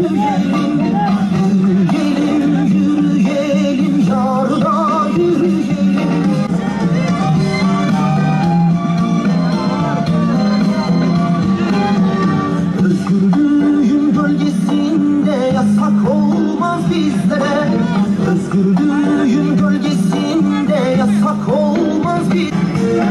yürüyelim, yürüyelim, yürüyelim, yarda yürüyelim. Özgürlüğün gölgesinde yasak olmaz bizlere. Özgürlüğün gölgesinde yasak olmaz bizlere.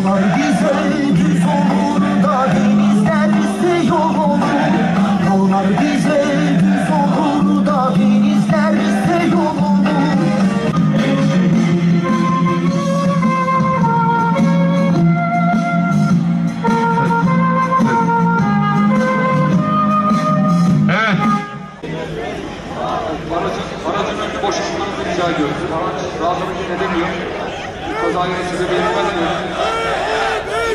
Dağlar bize düz olur da denizler ise yol olur. Dağlar bize düz olur da denizler ise yol olur. Aracın önünü boşaltmanızı rica ediyoruz. Araç razılık edemiyor. Kazaya size verilmez diyor.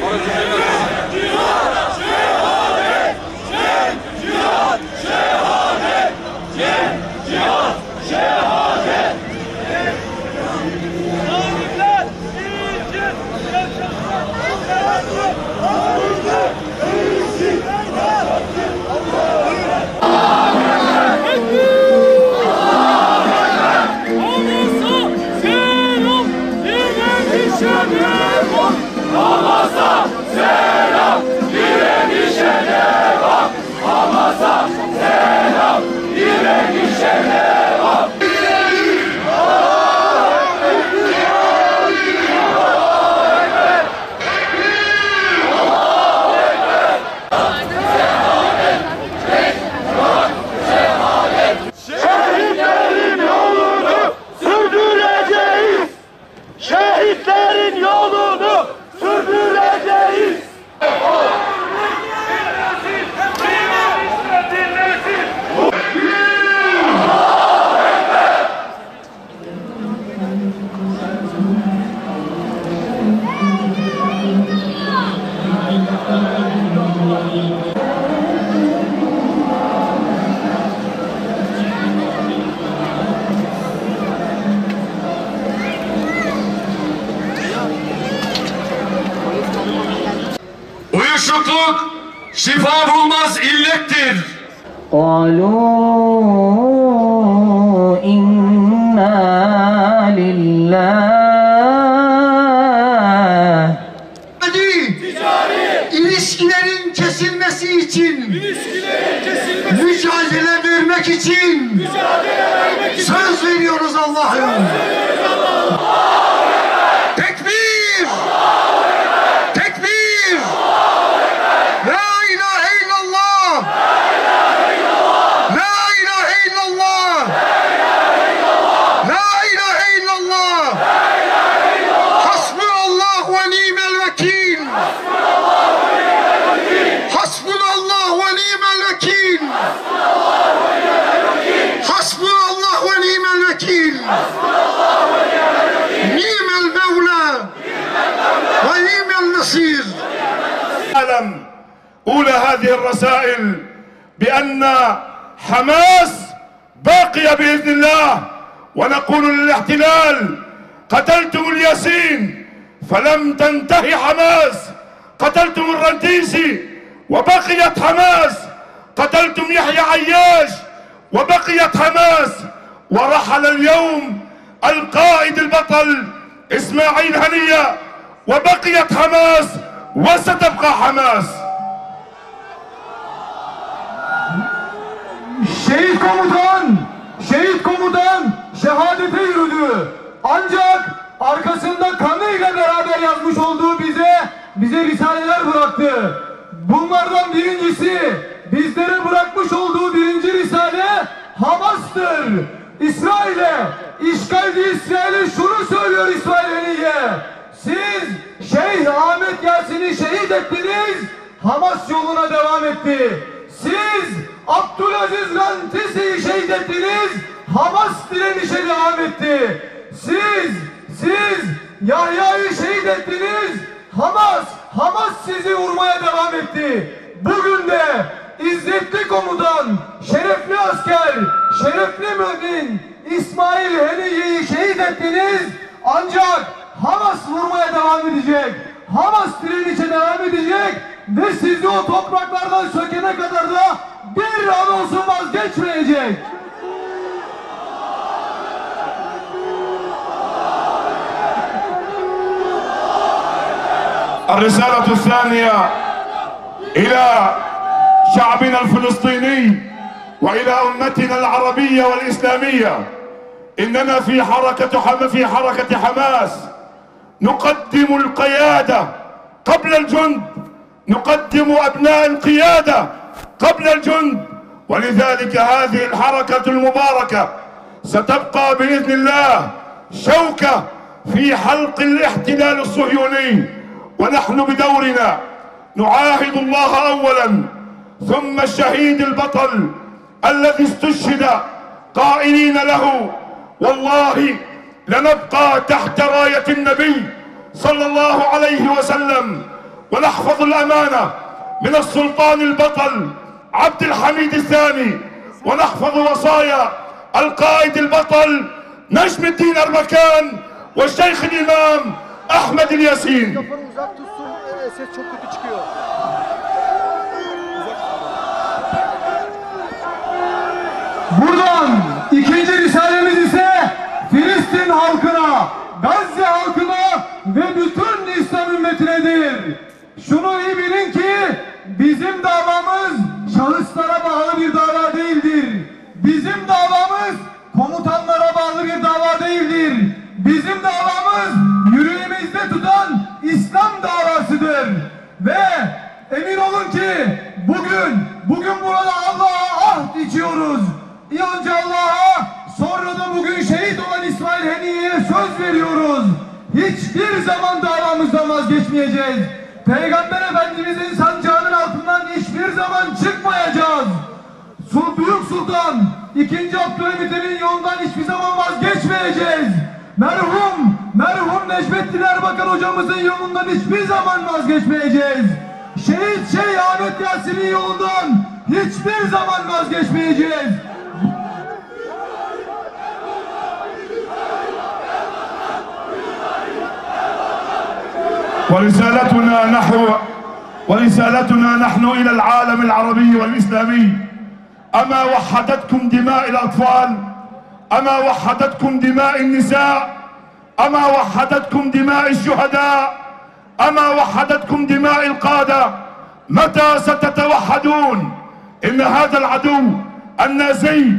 Aracın önünü açalım. Cihat, şehadet! Cihat, şehadet! Cihat, şehadet! Zalimler için Hamas'a selam, direnişe devam. Hamas'a selam, direnişe devam. Şehitlerin yolunu sürdüreceğiz. Şehitlerin yolunu sürdüreceğiz. Uyuşukluk şifa bulmaz illettir. قالوا إنا لله. İlişkilerin kesilmesi için, mücadele vermek için söz veriyoruz Allah'ım. Tekbir! Tekbir! La ilahe illallah! La ilahe illallah! La ilahe illallah! Hasbunallah ve ni'mel vekil! Hasbunallah ve ni'mel vekil! Hasbunallah ve ni'mel vekil! Ni'mel mevla ve ni'mel nasir. أعلم أولى هذه الرسائل بأن حماس باقية بإذن الله، ونقول للاحتلال قتلتم الياسين فلم تنتهي حماس، قتلتم الرنتيسي وبقيت حماس، قتلتم يحيى عياش وبقيت حماس، ورحل اليوم القائد البطل إسماعيل هنية وبقيت حماس وستبقى حماس. Şehit komutan şehadete yürüdü. Ancak arkasında kanıyla beraber yazmış olduğu bize risaleler bıraktı. Bunlardan birincisi, bizlere bırakmış olduğu birinci risale Hamas'tır. İsrail'e, işgalci İsrail'e şunu söylüyor İsmail Haniye: siz Şeyh Ahmet Yasin'i şehit ettiniz, Hamas yoluna devam etti. Siz Abdülaziz Rantisi'yi şehit ettiniz, Hamas direnişe devam etti. Siz Yahya'yı şehit ettiniz, Hamas sizi vurmaya devam etti. Bugün de İzzetli komutan, şerefli asker, şerefli mümin İsmail Haniye'yi şehit ettiniz, ancak Hamas vurmaya devam edecek. Hamas direnişe devam edecek ve sizi o topraklardan sökene kadar da bir an olsun vazgeçmeyecek. الرسالة الثانية إلى شعبنا الفلسطيني وإلى أمتنا العربية والإسلامية إننا في حركة حماس نقدم القيادة قبل الجند، نقدم أبناء القيادة قبل الجند، ولذلك هذه الحركة المباركة ستبقى بإذن الله شوكة في حلق الاحتلال الصهيوني، ونحن بدورنا نعاهد الله أولا ثم الشهيد البطل الذي استشهد قائلين له والله لنبقى تحت راية النبي صلى الله عليه وسلم ونحفظ الأمانة من السلطان البطل عبد الحميد الثاني، ونحفظ وصايا القائد البطل نجم الدين أربكان والشيخ الإمام أحمد الياسين. Uzak tutsun, ses çok kötü çıkıyor. Buradan ikinci risalemiz ise Filistin halkına, Gazze halkına ve bütün İslam ümmetinedir. Şunu iyi bilin ki bizim davamız şahıslara bağlı bir dava değildir. Bizim davamız komutanlara bağlı bir dava değildir. Bizim davamız yüreğimizde tutan İslam davasıdır. Ve emin olun ki bugün burada Allah'a ahd içiyoruz. Önce Allah'a, sonra da bugün şehit olan İsmail Heniye'ye söz veriyoruz. Hiçbir zaman davamızdan vazgeçmeyeceğiz. Peygamber Efendimizin sancağının altından hiçbir zaman çıkmayacağız. Büyük Sultan 2. Abdülhamit'in yolundan hiçbir zaman vazgeçmeyeceğiz. Merhum Necmettin Erbakan hocamızın yolundan hiçbir zaman vazgeçmeyeceğiz. Şehit Şeyh Ahmet Yasin'in yolundan hiçbir zaman vazgeçmeyeceğiz. ورسالتنا نحن إلى العالم العربي والإسلامي أما وحدتكم دماء الأطفال، أما وحدتكم دماء النساء، أما وحدتكم دماء الشهداء، أما وحدتكم دماء القادة، متى ستتوحدون؟ إن هذا العدو النازي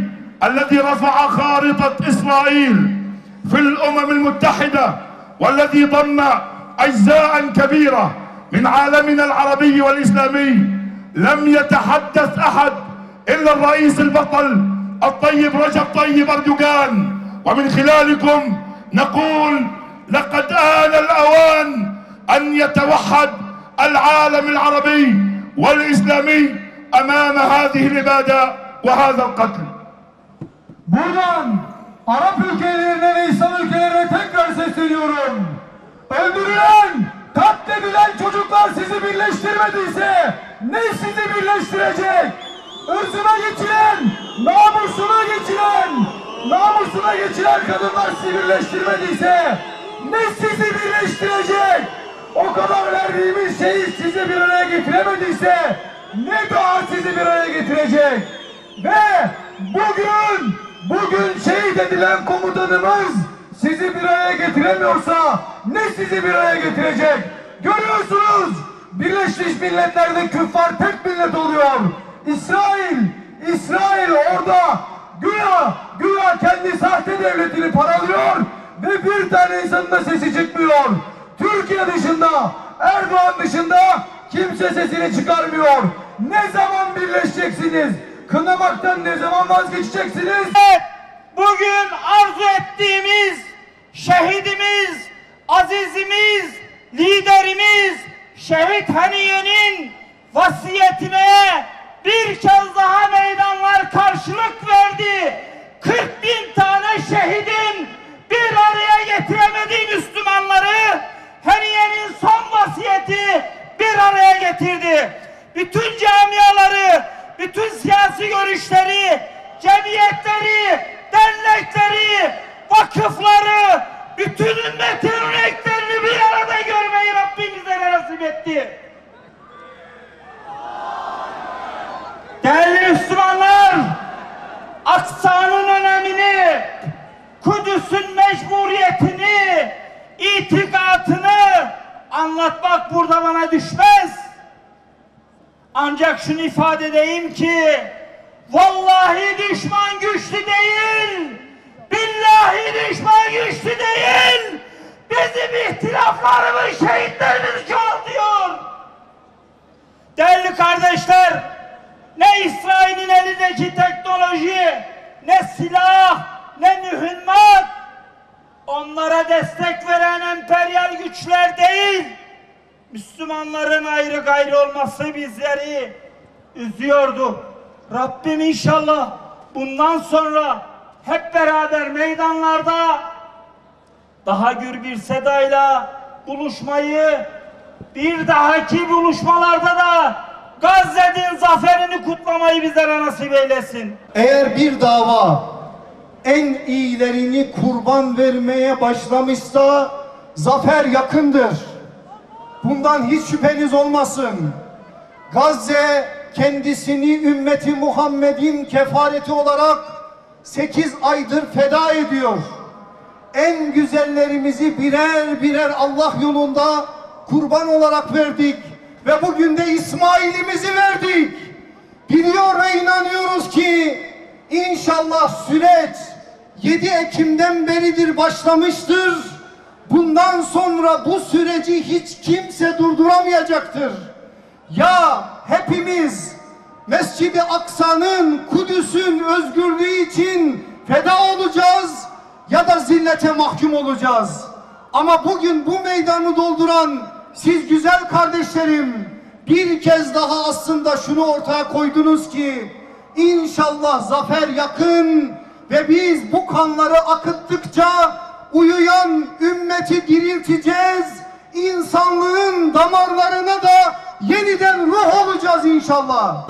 الذي رفع خارطة إسرائيل في الأمم المتحدة والذي ضم أجزاء كبيرة من عالمنا العربي والإسلامي لم يتحدث أحد إلا الرئيس البطل الطيب رجب طيب أردوغان، ومن خلالكم نقول لقد آن الأوان أن يتوحد العالم العربي والإسلامي أمام هذه الإبادة وهذا القتل. Buradan Arap ülkelerine ve İslam ülkelerine tekrar sesleniyorum. Öldürülen, katledilen çocuklar sizi birleştirmediyse ne sizi birleştirecek? Irzına geçilen, namusuna geçilen kadınlar sizi birleştirmediyse ne sizi birleştirecek? O kadar verdiğimiz şeyi sizi bir araya getiremediyse ne daha sizi bir araya getirecek? Ve bugün şehit edilen komutanımız sizi bir araya getiremiyorsa ne sizi bir araya getirecek? Görüyorsunuz, Birleşmiş Milletler'de küffar tek millet oluyor. İsrail orada güya kendi sahte devletini paralıyor ve bir tane insanın da sesi çıkmıyor. Türkiye dışında, Erdoğan dışında kimse sesini çıkarmıyor. Ne zaman birleşeceksiniz? Kınamaktan ne zaman vazgeçeceksiniz? Bugün arzu ettiğimiz şehidimiz, azizimiz, liderimiz Şehit Haniye'nin vasiyetine bir kez daha meydanlar karşılık verdi. 40.000 tane şehidin bir araya getiremediği Müslümanları Haniye'nin son vasiyeti bir araya getirdi. Bütün camiaları, bütün siyasi görüşleri, cemiyetleri, dernekleri, vakıfları, bütün ümmetin renklerini bir arada görmeyi Rabbimize anlatmak burada bana düşmez. Ancak şunu ifade edeyim ki vallahi düşman güçlü değil, billahi düşman güçlü değil. Bizim ihtilaflarımız şehitlerimiz çoğaltıyor. Değerli kardeşler, ne İsrail'in elindeki teknoloji, ne silah, ne mühimmat onlara destek veren emperyal güçler değil, Müslümanların ayrı gayrı olması bizleri üzüyordu. Rabbim inşallah bundan sonra hep beraber meydanlarda daha gür bir sedayla buluşmayı, bir dahaki buluşmalarda da Gazze'nin zaferini kutlamayı bizlere nasip eylesin. Eğer bir dava en iyilerini kurban vermeye başlamışsa zafer yakındır. Bundan hiç şüpheniz olmasın. Gazze kendisini ümmeti Muhammed'in kefareti olarak 8 aydır feda ediyor. En güzellerimizi birer birer Allah yolunda kurban olarak verdik ve bugün de İsmail'imizi verdik. Biliyor ve inanıyoruz ki inşallah süreç 7 Ekim'den beridir başlamıştır. Bundan sonra bu süreci hiç kimse durduramayacaktır. Ya hepimiz Mescid-i Aksa'nın, Kudüs'ün özgürlüğü için feda olacağız ya da zillete mahkum olacağız. Ama bugün bu meydanı dolduran siz güzel kardeşlerim bir kez daha aslında şunu ortaya koydunuz ki inşallah zafer yakın ve biz bu kanları akıttıkça uyuyan ümmeti dirilteceğiz. İnsanlığın damarlarına da yeniden ruh olacağız inşallah.